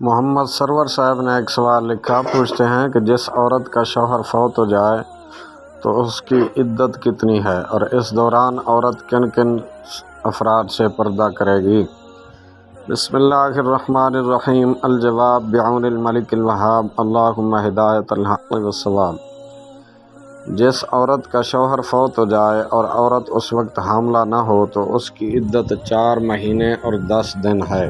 محمد سرور صاحب نے ایک سوال لکھا، پوچھتے ہیں کہ جس عورت کا شوہر فوت ہو جائے تو اس کی عدت کتنی ہے، اور اس دوران عورت کن کن افراد سے پردہ کرے گی؟ بسم اللہ الرحمن الرحیم۔ الجواب بعون الملک الوہاب، اللہم ہدایت الحق والصواب۔ جس عورت کا شوہر فوت ہو جائے اور عورت اس وقت حاملہ نہ ہو تو اس کی عدت 4 مہینے اور 10 دن ہے۔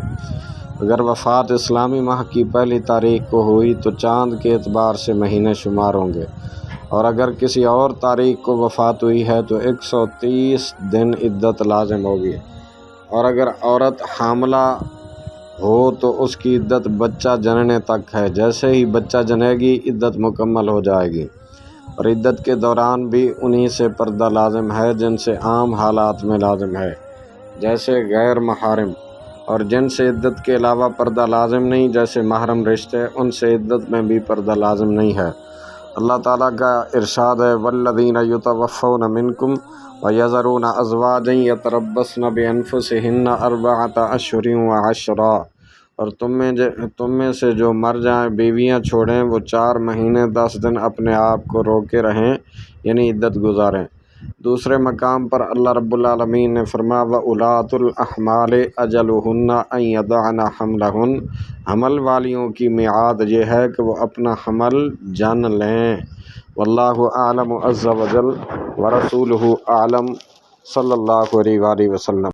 اگر وفات اسلامی ماہ کی پہلی تاریخ کو ہوئی تو چاند کے اعتبار سے مہینے شمار ہوں گے، اور اگر کسی اور تاریخ کو وفات ہوئی ہے تو 130 دن عدت لازم ہوگی، اور اگر عورت حاملہ ہو تو اس کی عدت بچہ جننے تک ہے۔ جیسے ہی بچہ جنے گی عدت مکمل ہو جائے گی، اور عدت کے دوران بھی انہی سے پردہ لازم ہے جن سے عام حالات میں لازم ہے، جیسے غیر محارم، اور جن سے عدت کے علاوہ پردہ لازم نہیں جیسے محرم رشتے، ان سے عدت میں بھی پردہ لازم نہیں ہے۔ اللہ تعالیٰ کا ارشاد ہے، والذین یتوفون منکم ویذرون ازواجا یتربصن بانفسہن 4 اشہر وعشرا، اور تم میں سے جو مر جائیں بیویاں چھوڑیں وہ 4 مہینے 10 دن اپنے آپ کو روکے رہیں، یعنی عدت گزاریں۔ دوسرے مقام پر اللہ رب العالمین نے فرمایا، وَأُولَاتُ الْأَحْمَالِ أَجَلُهُنَّ أَن يَضَعْنَ حَمْلَهُنَّ، حمل والیوں کی میعاد یہ ہے کہ وہ اپنا حمل جن لیں۔ واللہ اعلم عز وجل ورسولہ اعلم، صلی اللہ علیہ وآلہ وسلم۔